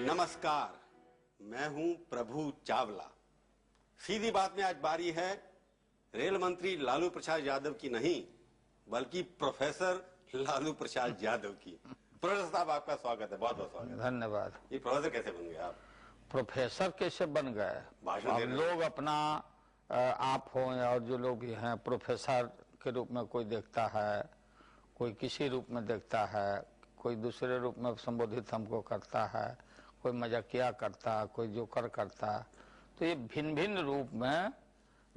नमस्कार, मैं हूं प्रभु चावला। सीधी बात में आज बारी है रेल मंत्री लालू प्रसाद यादव की नहीं, बल्कि प्रोफेसर लालू प्रसाद यादव की। प्रोफेसर साहब, आपका स्वागत है, बहुत बहुत स्वागत है। धन्यवाद। ये प्रोफेसर कैसे बन गए आप? प्रोफेसर कैसे बन गए? अब लोग अपना आप हो और जो लोग भी हैं प्रोफेसर के रूप में कोई देखता है, कोई किसी रूप में देखता है, कोई दूसरे रूप में संबोधित हमको करता है, कोई मजाकिया करता, कोई जोकर करता। तो ये भिन्न भिन्न रूप में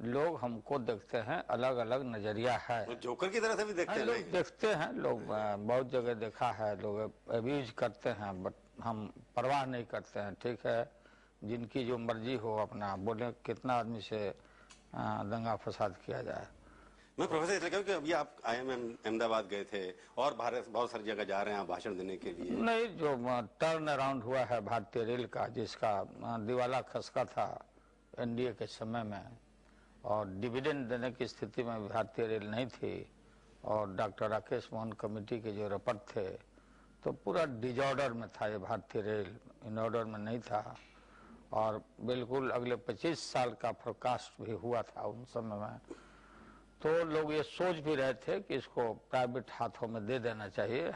लोग हमको देखते हैं, अलग अलग नजरिया है। तो जोकर की तरह से भी देखते हैं? लोग देखते हैं, लोग बहुत जगह देखा है, लोग अब्यूज करते हैं, बट हम परवाह नहीं करते हैं। ठीक है, जिनकी जो मर्जी हो अपना बोले, कितना आदमी से दंगा फसाद किया जाए। मैं प्रोफेसर इसलिए कहूं कि अभी आप IIM अहमदाबाद गए थे और भारत बहुत सारी जगह जा रहे हैं आप भाषण देने के लिए। नहीं, जो टर्न अराउंड हुआ है भारतीय रेल का, जिसका दिवाला खसका था NDA के समय में, और डिविडेंड देने की स्थिति में भारतीय रेल नहीं थी, और डॉक्टर राकेश मोहन कमेटी के जो रिपोर्ट थे, तो पूरा डिजॉर्डर में था ये भारतीय रेल, इन ऑर्डर में नहीं था। और बिल्कुल अगले 25 साल का फोरकास्ट भी हुआ था उन समय में। तो लोग ये सोच भी रहे थे कि इसको प्राइवेट हाथों में दे देना चाहिए।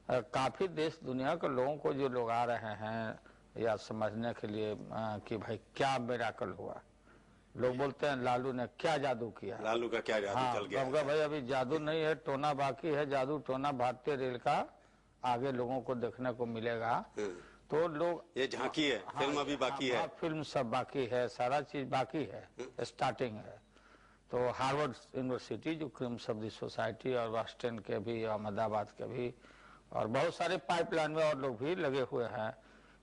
काफी देश दुनिया के लोगों को जो लोग आ रहे हैं या समझने के लिए कि भाई क्या मिरेकल हुआ, लोग बोलते हैं लालू ने क्या जादू किया। लालू का क्या जादू चल गया? भाई अभी जादू नहीं है, टोना बाकी है। जादू टोना भारतीय रेल का आगे लोगों को देखने को मिलेगा। तो लोग, ये झांकी है, फिल्म अभी बाकी है। फिल्म सब बाकी है, सारा चीज बाकी है, स्टार्टिंग है। तो हार्वर्ड यूनिवर्सिटी, जो क्रीम सब्जी सोसाइटी और वास्टन के भी, अहमदाबाद के भी, और बहुत सारे पाइपलाइन में और लोग भी लगे हुए हैं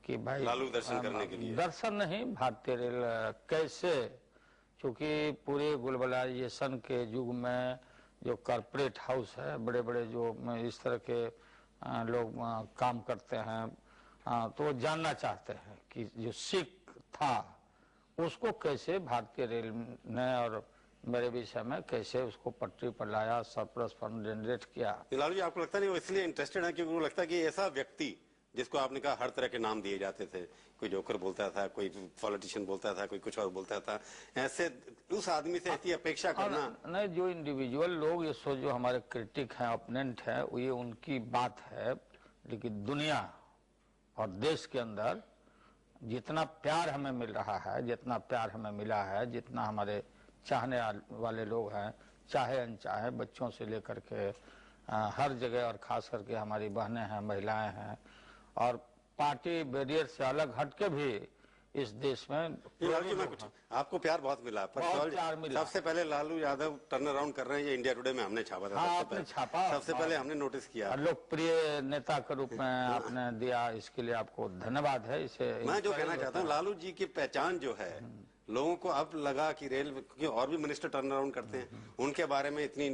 कि भाई लालू दर्शन करने के लिए। दर्शन नहीं, भारतीय रेल कैसे, क्योंकि पूरे ग्लोबलाइजेशन के युग में जो कॉर्पोरेट हाउस है, बड़े बड़े जो इस तरह के लोग काम करते हैं, तो वो जानना चाहते हैं कि जो सिख था उसको कैसे भारतीय रेल ने और मेरे विषय में कैसे उसको पटरी पर लाया, सरप्लस फंड जनरेट किया। लालू जी, आपको लगता नहीं वो इसलिए इंटरेस्टेड है क्योंकि उनको लगता है कि ऐसा व्यक्ति जिसको आपने कहा हर तरह के नाम दिए जाते थे, कोई जोकर बोलता था, कोई पॉलिटिशियन बोलता था, कोई कुछ और बोलता था, ऐसे उस आदमी से ऐसी अपेक्षा करना नहीं। जो इंडिविजुअल लोग ये सोच, जो हमारे क्रिटिक हैं, ओपोनेंट है, ये उनकी बात है, लेकिन दुनिया और देश के अंदर जितना प्यार हमें मिल रहा है, जितना प्यार हमें मिला है, जितना हमारे चाहने वाले लोग हैं, चाहे अनचाहे, बच्चों से लेकर के हर जगह, और खास करके हमारी बहनें हैं, महिलाएं हैं, और पार्टी बैरियर से अलग हटके भी इस देश में कुछ आपको प्यार बहुत मिला। बहुत प्यार मिला। सबसे पहले लालू यादव टर्न अराउंड कर रहे हैं, ये इंडिया टुडे में हमने छापा था। आपने छापा, सबसे पहले हमने नोटिस किया। लोकप्रिय नेता के रूप में आपने दिया, इसके लिए आपको धन्यवाद है। इसे मैं जो कहना चाहता हूँ, लालू जी की पहचान जो है, लोगों को अब लगा कि रेल, क्योंकि और भी मिनिस्टर टर्न अराउंड करते हैं, उनके बारे में इतनी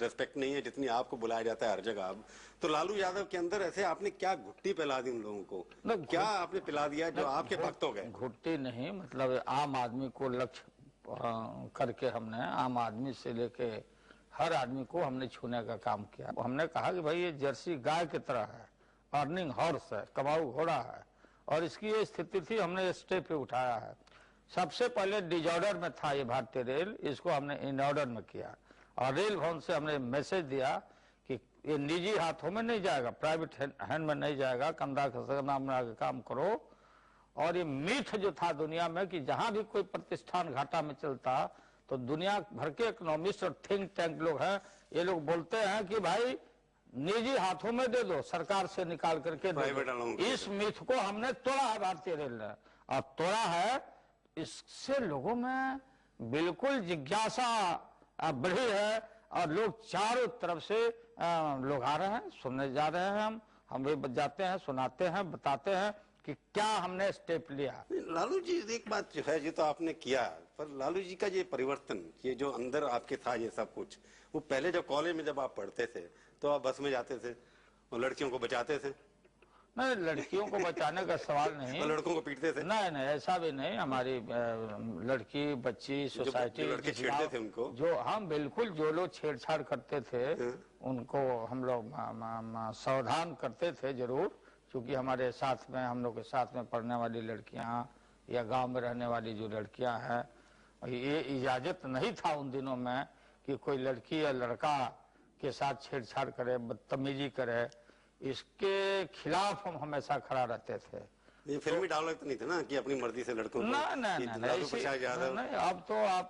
रिस्पेक्ट नहीं है जितनी आपको बुलाया जाता है हर जगह। अब तो लालू यादव के अंदर ऐसे आपने क्या घुट्टी पिला दी उन लोगों को? क्या आपने पिला दिया जो आपके भक्त हो गए? घुट्टी नहीं, मतलब आम आदमी को लक्ष्य करके हमने आम आदमी से लेके हर आदमी को हमने छूने का काम किया। हमने कहा कि भाई ये जर्सी गाय की तरह है, अर्निंग हॉर्स है, कमाऊ घोड़ा है, और इसकी ये स्थिति थी, हमने स्टेप पे उठाया है। सबसे पहले डिजॉर्डर में था ये भारतीय रेल, इसको हमने इन ऑर्डर में किया, और रेल भवन से हमने मैसेज दिया कि ये निजी हाथों में नहीं जाएगा, प्राइवेट हैंड में नहीं जाएगा, कंधा खसकना बना के काम करो। और ये मीथ जो था दुनिया में कि जहां भी कोई प्रतिष्ठान घाटा में चलता तो दुनिया भर के इकोनॉमिस्ट और थिंक टैंक लोग हैं, ये लोग बोलते हैं कि भाई निजी हाथों में दे दो, सरकार से निकाल करके दे दो। इस मीथ को हमने तोड़ा है भारतीय रेल ने, और तोड़ा है। इससे लोगों में बिल्कुल जिज्ञासा बढ़ी है, और लोग चारों तरफ से लोग आ रहे हैं, सुनने जा रहे हैं। हम भी जाते हैं, सुनाते हैं, बताते हैं कि क्या हमने स्टेप लिया। लालू जी, एक बात जो है, ये तो आपने किया, पर लालू जी का ये परिवर्तन, ये जो अंदर आपके था ये सब कुछ, वो पहले जब कॉलेज में जब आप पढ़ते थे तो आप बस में जाते थे और लड़कियों को बचाते थे? नहीं, लड़कियों को बचाने का सवाल नहीं। तो लड़कों को पीटते थे? नहीं नहीं, ऐसा भी नहीं। हमारी लड़की बच्ची सोसाइटी लड़के छेड़ते थे उनको, जो हम बिल्कुल जो लोग छेड़छाड़ करते थे उनको हम लोग सावधान करते थे जरूर, क्योंकि हमारे साथ में, हम लोग के साथ में पढ़ने वाली लड़कियां या गांव में रहने वाली जो लड़कियां हैं, ये इजाजत नहीं था उन दिनों में कि कोई लड़की या लड़का के साथ छेड़छाड़ करे, बदतमीजी करे। इसके खिलाफ हम हमेशा खड़ा रहते थे। ये फिल्मी डायलॉग तो नहीं था ना कि अपनी मर्जी से लड़कों को नहीं, लालू प्रसाद यादव। नहीं, अब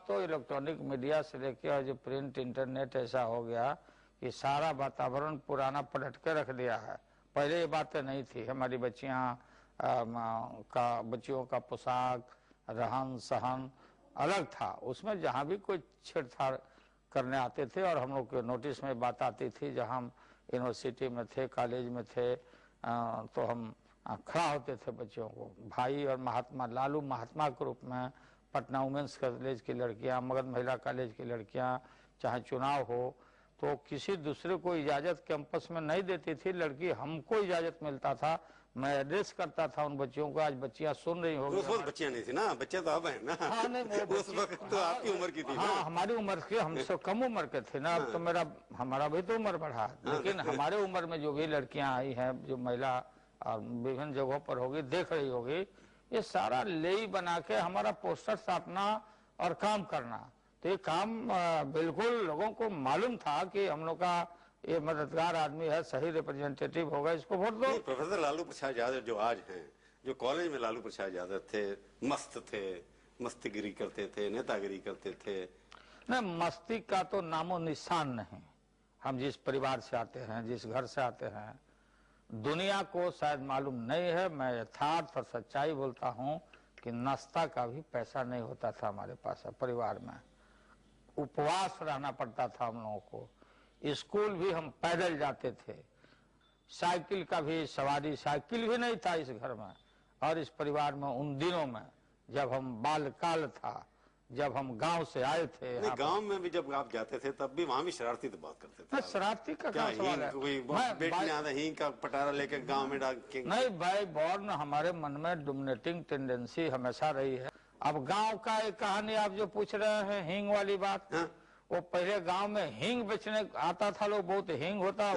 तो इलेक्ट्रॉनिक मीडिया से लेकर जो प्रिंट इंटरनेट ऐसा हो गया कि सारा वातावरण पुराना पलट के रख दिया है। पहले ये बातें नहीं थी। हमारी बच्चियों का पोशाक, रहन सहन अलग था। उसमें जहाँ भी कोई छेड़छाड़ करने आते थे और हम लोग के नोटिस में बात आती थी, जहाँ हम यूनिवर्सिटी में थे, कॉलेज में थे, तो हम खड़ा होते थे बच्चों को। भाई और महात्मा, लालू महात्मा के रूप में पटना वुमेन्स कॉलेज की लड़कियां, मगध महिला कॉलेज की लड़कियां, चाहे चुनाव हो तो किसी दूसरे को इजाजत कैंपस में नहीं देती थी लड़की, हमको इजाजत मिलता था। मैं एड्रेस करता था उन बच्चियों को। आज बच्चियां सुन रही होगी। उस वक्त बच्चियां नहीं थी ना, बच्चे तो अब हैं ना। हाँ, नहीं, उस वक्त तो आपकी उम्र की थी ना। हाँ, हमारी उम्र के, हमसे कम उम्र के थे ना। अब तो हमारा भी तो उम्र बढ़ा, लेकिन हमारे उम्र में जो भी लड़कियां आई हैं, जो महिला और विभिन्न जगहों पर होगी, देख रही होगी, ये सारा लेई बना के हमारा पोस्टर छापना और काम करना। तो ये काम बिल्कुल लोगों को मालूम था कि हम लोग का ये मददगार आदमी है, सही रिप्रेजेंटेटिव होगा, इसको वोट दो। प्रोफेसर लालू प्रसाद यादव जो आज हैं, जो कॉलेज में लालू प्रसाद यादव थे, मस्त थे, मस्तीगिरी करते थे, नेतागिरी करते थे। नहीं, मस्ती का तो नामो निशान नहीं। हम जिस परिवार से आते हैं, जिस घर से आते हैं, दुनिया को शायद मालूम नहीं है, मैं यथार्थ और सच्चाई बोलता हूँ कि नाश्ता का भी पैसा नहीं होता था हमारे पास परिवार में। उपवास रहना पड़ता था हम लोगों को। स्कूल भी हम पैदल जाते थे। साइकिल का भी सवारी, साइकिल भी नहीं था इस घर में और इस परिवार में उन दिनों में, जब हम बालकाल था, जब हम गांव से आए थे। गांव में भी जब आप जाते थे तब भी वहाँ भी शरारती तो बात करते थे। शरारती का क्या सवाल है? बेटी ने आधा हींग का पटारा लेकर गांव में डाल के। नहीं भाई, बॉर्न हमारे मन में डोमिनेटिंग टेंडेंसी हमेशा रही है। अब गांव का एक कहानी आप जो पूछ रहे हैं, हींग वाली बात, वो पहले गांव में हींग बेचने आता था लोग, बहुत हींग होता,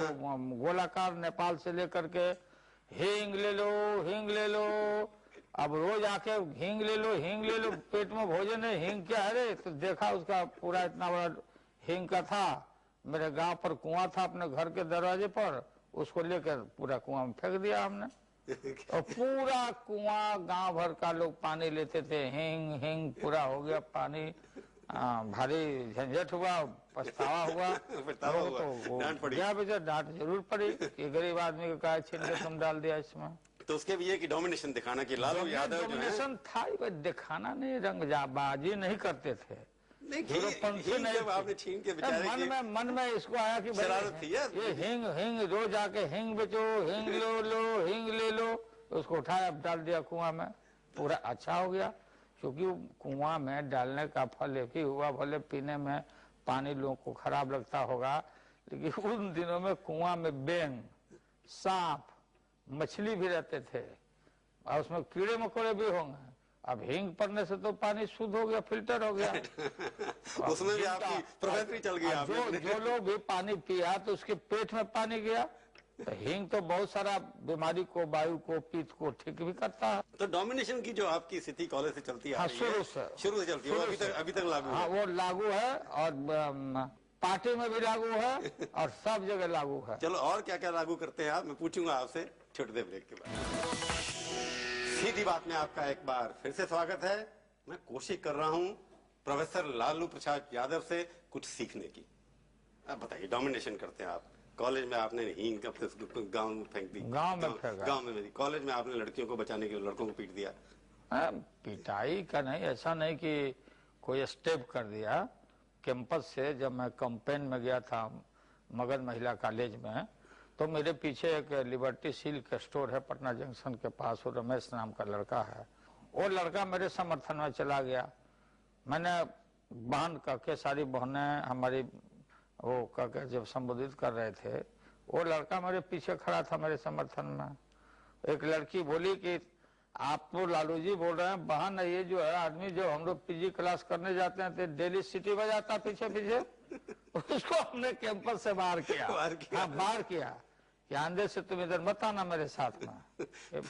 गोलाकार, नेपाल से लेकर के हींग ले लो, हींग ले लो। अब रोज आके हींग ले लो, हींग ले लो, पेट में भोजन है, हींग क्या है रे? तो देखा उसका पूरा इतना बड़ा हींग का था। मेरे गांव पर कुआं था अपने घर के दरवाजे पर, उसको लेकर पूरा कुआं में फेंक दिया हमने। और पूरा कुआं गांव भर का लोग पानी लेते थे, हींग हींग पूरा हो गया पानी। भारी झंझट हुआ, पछतावा हुआ, डांट जरूर पड़ी कि गरीब आदमी को कहा छीन के तुम डाल दिया इसमें। तो उसके भी ये कि डोमिनेशन दिखाना कि लालू यादव डोमिनेशन था, दिखाना नहीं, रंगबाजी नहीं करते थे। आपने छीन के मन में इसको आया कि ये हींग रोज आके हींग बेचो, हींग लो, हींग ले लो। उसको उठाया, डाल दिया कुआं में, पूरा अच्छा हो गया। क्योंकि कुआं में डालने का फल एक ही हुआ, भले पीने में पानी लोगों को खराब लगता होगा, लेकिन उन दिनों में कुआं में बैंग, सांप, मछली भी रहते थे और उसमें कीड़े मकोड़े भी होंगे। अब हींग पड़ने से तो पानी शुद्ध हो गया, फिल्टर हो गया। उसमें भी आपकी प्रोफेसरी चल गई। जो लोग भी पानी पिया तो उसके पेट में पानी गया। तो हींग तो बहुत सारा बीमारी को, वायु को, पित्त को ठीक भी करता है। तो डोमिनेशन की जो आपकी स्थिति कॉलेज से चलती है, हाँ, शुरू से चलती है, अभी तक लागू है। हाँ, वो लागू है और पार्टी में भी लागू है और सब जगह लागू है। चलो, और क्या क्या लागू करते हैं आप, मैं पूछूंगा आपसे छोटे देर ब्रेक के बाद। सीधी बात में आपका एक बार फिर से स्वागत है। मैं कोशिश कर रहा हूँ प्रोफेसर लालू प्रसाद यादव से कुछ सीखने की। अब बताइए, डोमिनेशन करते हैं आप, कॉलेज में आपने हींग अपने गांव में फेंक दी, गांव में कॉलेज में आपने लड़कियों को बचाने के लिए लड़कों को पीट दिया। पिटाई का नहीं, ऐसा नहीं कि कोई स्टेप कर दिया। कैंपस से जब मैं कैंपेन में गया था मगध महिला कॉलेज में, तो मेरे पीछे एक लिबर्टी सिल्क स्टोर है पटना जंक्शन के पास, वो रमेश नाम का लड़का है। वो लड़का मेरे समर्थन में चला गया। मैंने बहन करके, सारी बहनें हमारी वो करके जब संबोधित कर रहे थे, वो लड़का मेरे पीछे खड़ा था मेरे समर्थन में। एक लड़की बोली कि आप तो लालू जी बोल रहे हैं, बहन ये जो है आदमी, जो हम लोग पीजी क्लास करने जाते हैं तो डेली सिटी बजाता पीछे पीछे। उसको हमने कैंपस से बाहर किया। बाहर किया कि आंधे से तुम इधर मत आना मेरे साथ में,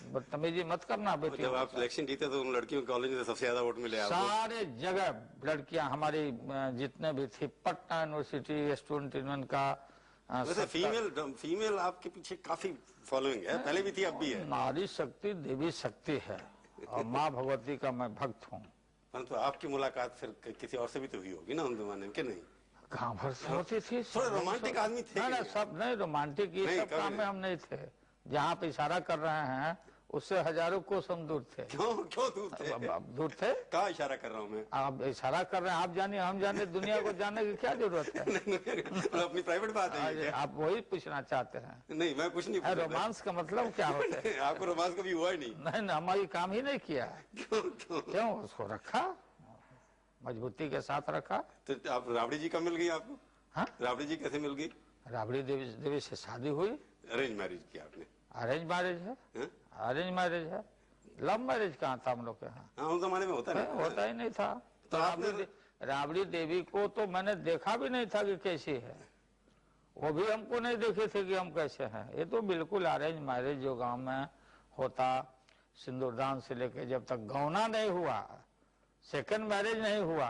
बदतमीजी मत करना बेटी। जब आप इलेक्शन जीते तो उन लड़कियों कॉलेज में सबसे ज्यादा वोट मिले आपको। सारे जगह लड़कियां हमारी जितने भी थी, पटना यूनिवर्सिटी स्टूडेंट यूनियन का। वैसे फीमेल आपके पीछे काफी फॉलोइंग है, पहले भी थी अब भी है। नारी शक्ति देवी शक्ति है और माँ भगवती का मैं भक्त हूँ। परंतु आपकी मुलाकात फिर किसी और से भी तो हुई होगी ना उन जमाने में, कि नहीं? कहाँ भर से होती थी। थोड़ा रोमांटिक आदमी थे। ना सब नहीं रोमांटिक, ये सब काम में हम नहीं थे। जहाँ पे इशारा कर रहे हैं उससे हजारों कोस हम दूर थे। क्यों दूर थे? दूर थे। कहाँ इशारा कर रहा हूँ मैं? आप इशारा कर रहे हैं, आप जानिए हम जाने, दुनिया को जानने की क्या जरूरत है? अपनी प्राइवेट बात है। आप वही पूछना चाहते हैं? नहीं, मैं कुछ नहीं पूछ रहा। रोमांस का मतलब क्या होता है? आपको रोमांस कभी हुआ ही नहीं? नहीं, हमारी काम ही नहीं किया। क्यों? उसको रखा, मजबूती के साथ रखा। तो आप राबड़ी जी कब मिल गई आपको? हाँ, राबड़ी जी कैसे मिल गई? राबड़ी देवी से शादी हुई। अरेंज मैरिज किया आपने? अरेंज मैरिज है। अरेंज मैरिज है, लव मैरिज कहाँ था हम लोग के यहाँ? हाँ, उस जमाने में होता ही नहीं था। तो राबड़ी देवी को तो मैंने देखा भी नहीं था कि कैसी है, वो भी हमको नहीं देखे थे कि हम कैसे हैं। ये तो बिल्कुल अरेंज मैरिज जो गांव में होता, सिंदूरदान से लेके जब तक गौना नहीं हुआ, सेकंड मैरिज नहीं हुआ,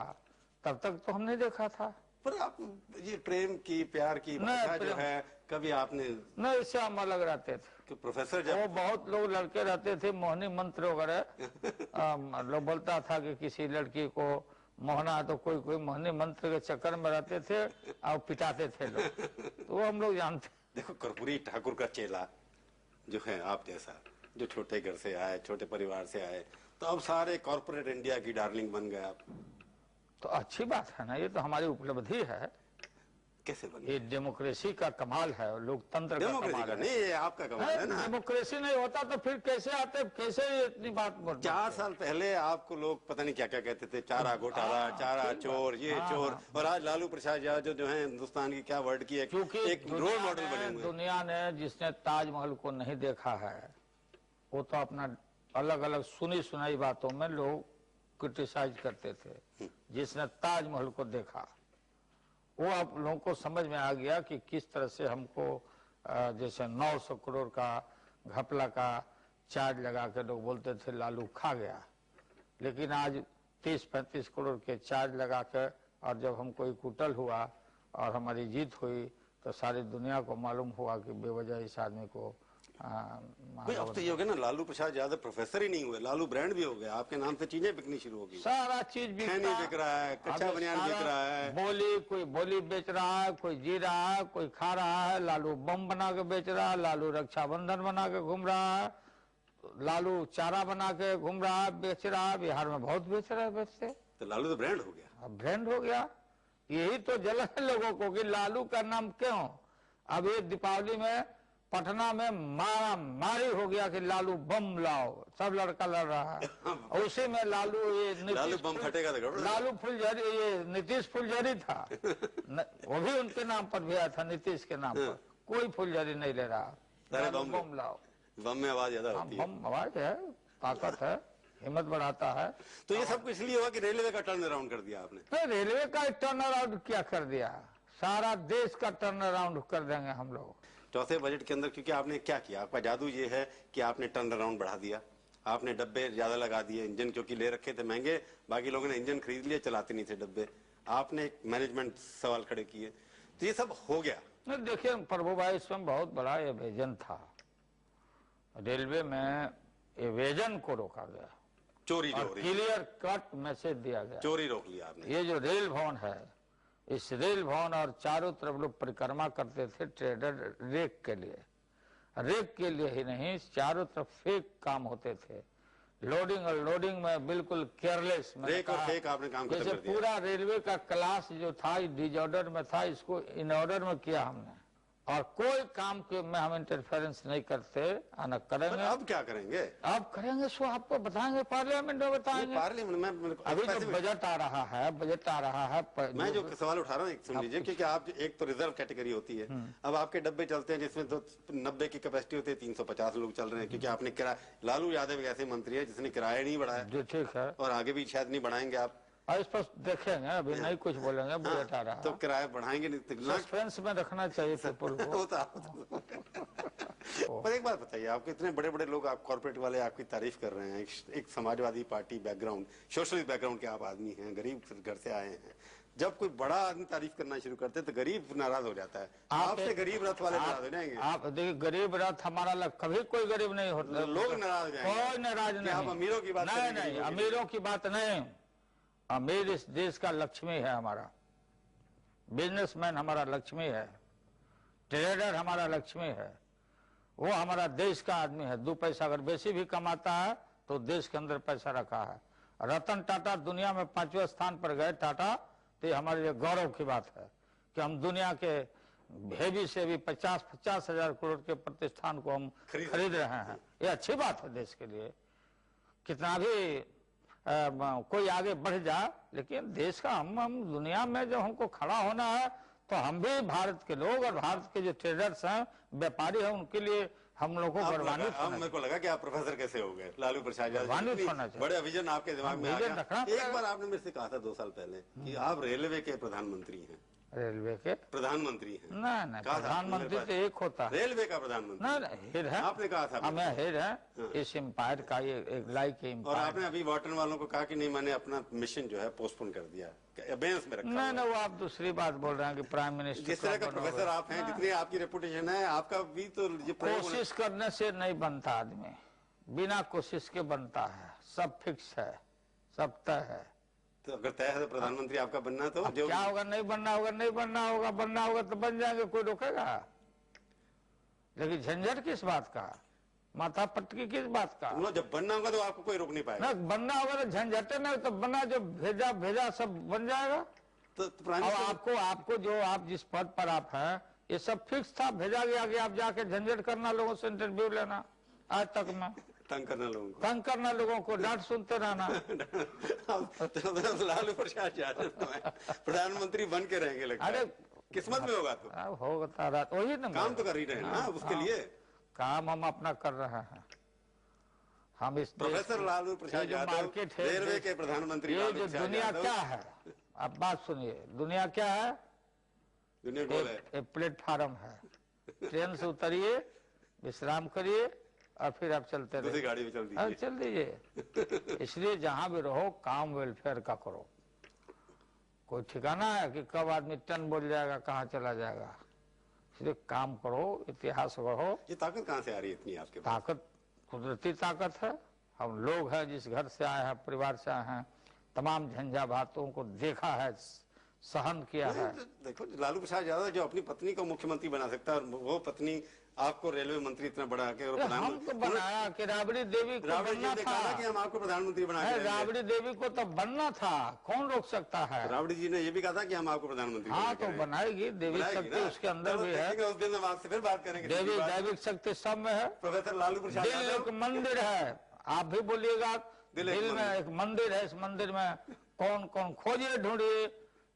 तब तक तो हमने देखा था। पर आप ये प्रेम की, प्यार की भाषा जो है, कभी आपने नहीं, इससे हम अलग रहते थे। कि प्रोफेसर वो बहुत लोग लड़के रहते थे, मोहनी मंत्र वगैरह लोग बोलता था कि किसी लड़की को मोहना है तो कोई मोहनी मंत्र के चक्कर में रहते थे और पिटाते थे लोग, तो वो हम लोग जानते। देखो, कर्पूरी ठाकुर का चेला जो है आप जैसा, जो छोटे घर से आए, छोटे परिवार से आए, तो अब सारे कॉर्पोरेट इंडिया की डार्लिंग बन गए आप। तो अच्छी बात है ना, ये तो हमारी उपलब्धि है। कैसे बन? ये डेमोक्रेसी का कमाल है, लोकतंत्र का कमाल है। नहीं, ये आपका कमाल है ना। डेमोक्रेसी नहीं होता तो फिर कैसे आते, कैसे इतनी बात बोलते? 4 साल पहले आपको लोग पता नहीं क्या क्या कहते थे, चारा घोटाला, चारा चोर, ये चोर, और आज लालू प्रसाद यादव जो है हिंदुस्तान की क्या वर्ड की एक रोल मॉडल बने हुए। दुनिया ने जिसने ताजमहल को नहीं देखा है, वो तो अपना अलग अलग सुनी सुनाई बातों में लोग क्रिटिसाइज करते थे। जिसने ताजमहल को देखा, वो आप लोगों को समझ में आ गया कि किस तरह से हमको जैसे 900 करोड़ का घपला का चार्ज लगा के लोग बोलते थे लालू खा गया, लेकिन आज 30-35 करोड़ के चार्ज लगा के, और जब हमको इक्वटल हुआ और हमारी जीत हुई तो सारी दुनिया को मालूम हुआ कि बेवजह इस आदमी को अब तो ये हो गया ना, लालू प्रसाद यादव प्रोफेसर ही नहीं हुए, लालू ब्रांड भी हो गया, आपके नाम से चीजें बिकनी शुरू हो गई। सारा चीज बिक रहा है, कच्चा बनियान बिक रहा है, कोई बोली बेच रहा है, कोई जी रहा है, कोई खा रहा है, लालू बम बना के बेच रहा है, लालू रक्षाबंधन बना के घूम रहा है, लालू चारा बना के घूम रहा है, बेच रहा है। बिहार में बहुत बेच रहा है, बेचते। तो लालू तो ब्रांड हो गया। अब ब्रांड हो गया, यही तो जलन है लोगों को कि लालू का नाम क्यों। अब ये दीपावली में पटना में मारा मारी हो गया कि लालू बम लाओ, सब लड़का लड़ रहा है। और उसी में लालू लालू बम फटेगा तो गड़बड़। लालू फुलझड़ी, ये नीतीश फुलझड़ी था वो भी उनके नाम पर भी आया था, नीतीश के नाम पर। कोई फुलझड़ी नहीं ले रहा, बम लाओ। बम में आवाज ज्यादा होती है। बम आवाज है, ताकत है, हिम्मत बढ़ाता है। तो ये सब कुछ इसलिए हुआ कि रेलवे का टर्न अराउंड कर दिया आपने? रेलवे का टर्न अराउंड क्या कर दिया, सारा देश का टर्न अराउंड कर देंगे हम लोग चौथे बजट के अंदर। क्योंकि आपने क्या किया, आपका जादू ये है कि आपने टर्न अराउंड बढ़ा दिया, आपने डब्बे ज्यादा लगा दिए, इंजन क्योंकि ले रखे थे महंगे, बाकी लोगों ने इंजन खरीद लिए, चलाते नहीं थे डब्बे, आपने एक मैनेजमेंट सवाल खड़े किए, तो ये सब हो गया। देखिए प्रभु भाई, इसमें बहुत बड़ा एवेजन था। रेलवे में एवेजन को रोका गया, चोरी जो हो रही, क्लियर कट मैसेज दिया गया, चोरी रोक लिया आपने। ये जो रेल भवन है, इस रेल भवन और चारों तरफ लोग परिक्रमा करते थे ट्रेडर रेक के लिए ही नहीं, जचारों तरफ फेक काम होते थे, लोडिंग और लोडिंग में बिल्कुल केयरलेस। रेक और फेक आपने काम जैसे पूरा रेलवे का क्लास जो था डिसऑर्डर में था, इसको इन ऑर्डर में किया हमने, और कोई काम के में हम इंटरफेरेंस नहीं करते, न करेंगे। अब क्या करेंगे? अब करेंगे, सो आपको बताएंगे, पार्लियामेंट में बताएंगे। पार्लियामेंट में अभी जो बजट आ रहा है, मैं जो सवाल उठा रहा हूँ, एक सुन लीजिए, क्योंकि आप एक तो रिजर्व कैटेगरी होती है, अब आपके डब्बे चलते हैं जिसमें तो 90 की कैपेसिटी होती है, 350 लोग चल रहे हैं, क्योंकि आपने किराया, लालू यादव एक ऐसे मंत्री है जिसने किराया नहीं बढ़ाया, जो ठीक है, और आगे भी शायद नहीं बढ़ाएंगे आप। इस पर देखेंगे, अभी नहीं कुछ बोलेंगे, बजट आ रहा है तो किराया बढ़ाएंगे नहीं, सस्पेंस में रखना चाहिए पीपल को। पर एक बात बताइए, आपके इतने बड़े बड़े लोग, आप कॉर्पोरेट वाले आपकी तारीफ कर रहे हैं, एक Samajwadi party background, socialist background के आप आदमी हैं, गरीब घर से आए हैं, जब कोई बड़ा आदमी तारीफ करना शुरू करते हैं तो गरीब नाराज हो जाता है। आपसे गरीब रथ वाले नाराज हो जाएंगे। आप देखिए, गरीब रथ हमारा कभी कोई गरीब नहीं होता, लोग नाराज हो जाएंगे। कोई नाराज नहीं। आप अमीरों की बात नहीं, नहीं, अमीरों की बात नहीं। अमीर इस देश का लक्ष्मी है हमारा, बिजनेसमैन हमारा लक्ष्मी है, ट्रेडर हमारा लक्ष्मी है, वो हमारा देश का आदमी है। 2 पैसा अगर बेसी भी कमाता है तो देश के अंदर पैसा रखा है। रतन टाटा दुनिया में 5वें स्थान पर गए टाटा, तो ये हमारे लिए गौरव की बात है कि हम दुनिया के हेवी से भी 50 हजार करोड़ के प्रतिष्ठान को हम खरीद रहे हैं। ये अच्छी बात है देश के लिए। कितना भी कोई आगे बढ़ जाए, लेकिन देश का हम दुनिया में जब हमको खड़ा होना है तो हम भी भारत के लोग और भारत के जो ट्रेडर्स हैं, व्यापारी हैं, उनके लिए हम लोगों को गौरवान्वित होना। मेरे को लगा कि आप प्रोफेसर कैसे हो गए, लालू प्रसाद यादव, बड़े विजन आपके दिमाग में आ गया। एक बार आपने मेरे से कहा था 2 साल पहले कि आप रेलवे के प्रधानमंत्री हैं। रेलवे के प्रधानमंत्री हैं? नहीं, प्रधानमंत्री तो एक होता है, रेलवे का प्रधानमंत्री। नहीं, हेड है, आपने कहा था। हमें हेड है इस एम्पायर का, ये एक लाइक और आपने अभी वाटर वालों को कहा कि नहीं, मैंने अपना मिशन जो है पोस्टपोन कर दिया, अबेंस में रखा। नहीं, वो आप दूसरी बात बोल रहे हैं कि प्राइम मिनिस्टर जिस तरह का प्रोफेसर आप हैं, जितनी आपकी रेपुटेशन है, आपका भी तो कोशिश करने से नहीं बनता आदमी, बिना कोशिश के बनता है। सब फिक्स है, सब तय है। तो अगर तय है तो प्रधानमंत्री आपका बनना, तो जो क्या होगा, नहीं बनना होगा, नहीं बनना होगा, बनना होगा तो बन जाएंगे, कोई रोकेगा। लेकिन झंझट किस बात का, माथा पटकी किस बात का? जब बनना होगा तो आपको कोई रोक नहीं पाएगा। बनना होगा तो झंझटे नहीं, तो बना जो भेजा सब बन जाएगा। तो आपको जो आप जिस पद पर आप हैं, ये सब फिक्स था, भेजा गया कि आप जाके झंझट करना, लोगों से इंटरव्यू लेना, आज तक में तंग करना लोगों को, डांट सुनते रहना। लालू प्रसाद यादव प्रधानमंत्री बन के रहेंगे लगता है। अरे किस्मत में होगा तो होगा, वही ना, काम तो कर ही रहे हैं ना उसके लिए। काम हम अपना कर रहे हैं। हम इस प्रोफेसर लालू प्रसाद यादव मार्केट है, रेलवे के प्रधानमंत्री। ये जो दुनिया क्या है, आप बात सुनिए, दुनिया क्या है? दुनिया गोल है, एक प्लेटफार्म है, ट्रेन से उतरिए, विश्राम करिए और फिर आप चलते रहिए, गाड़ी में चल दीजिए। इसलिए जहां भी रहो, काम वेलफेयर का करो। कोई ठिकाना है कि कब आदमी टन बोल जाएगा, कहाँ चला जाएगा। इसलिए काम करो, इतिहास पढ़ो। ये ताकत कहाँ से आ रही है इतनी आपके पास? ताकत कुदरती ताकत है। हम लोग हैं, जिस घर से आए हैं, परिवार से आए हैं, तमाम झंझावातों को देखा है, सहन किया है। देखो, लालू प्रसाद यादव जो अपनी पत्नी को मुख्यमंत्री बना सकता है, और वो पत्नी आपको रेलवे मंत्री इतना बड़ा के हमको बनाया कि राबड़ी देवी को बनना था कि हम आपको प्रधानमंत्री बना, राबड़ी देवी को तो बनना था, कौन रोक सकता है? राबड़ी जी ने ये भी कहा था कि हम आपको प्रधानमंत्री। हाँ, तो बनाएगी, देवी शक्ति उसके अंदर भी है। उस दिन हम आपसे फिर बात करेंगे। देवी दैविक शक्ति सब में है। प्रोफेसर लालू प्रसाद दिल एक मंदिर है, आप भी बोलिएगा, दिल में एक मंदिर है। इस मंदिर में कौन कौन खोजिए, ढूंढिए,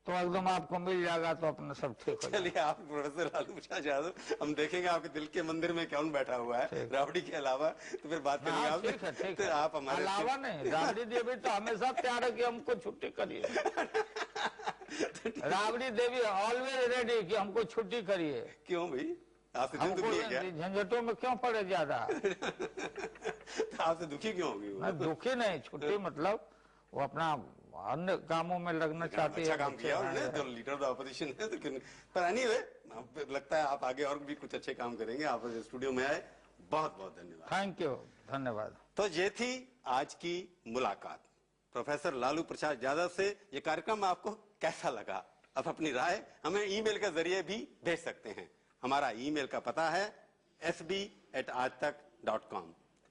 तो एकदम आपको मिल जाएगा, तो अपना सब ठीक हो जाएगा। चलिए, आप प्रोफेसर लालू प्रसाद यादव, हम देखेंगे आपके दिल के मंदिर में कौन बैठा हुआ है, राबड़ी के अलावा, तो फिर बात करेंगे आप। ठीक है, आप हमारे अलावा नहीं, राबड़ी देवी तो हमेशा तैयार है कि हमको छुट्टी करिए। राबड़ी देवी ऑलवेज रेडी कि हमको छुट्टी करिए। क्यों भाई, आपसे दुखी है क्या? झंझटों में क्यों पड़े ज्यादा? आपसे दुखी क्यों होगी? दुखी नहीं, छुट्टी मतलब वो अपना अन्य कामों में लगना चाहती है। अच्छा काम किया उन्होंने, जो लीडर ऑफ ऑपोजिशन है, तो पर एनीवे लगता है आप आगे और भी कुछ अच्छे काम करेंगे। आप स्टूडियो में आए, बहुत बहुत धन्यवाद। थैंक यू, धन्यवाद। तो ये थी आज की मुलाकात प्रोफेसर लालू प्रसाद यादव से। ये कार्यक्रम आपको कैसा लगा? आप अपनी राय हमें ईमेल के जरिए भी भेज सकते हैं। हमारा ईमेल का पता है sb@aajtak.com।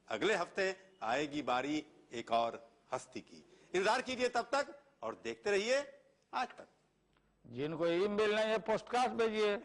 अगले हफ्ते आएगी बारी एक और हस्ती की। इंतजार कीजिए तब तक, और देखते रहिए आज तक। जिनको ईमेल नहीं है, पोस्टकार्ड भेजिए।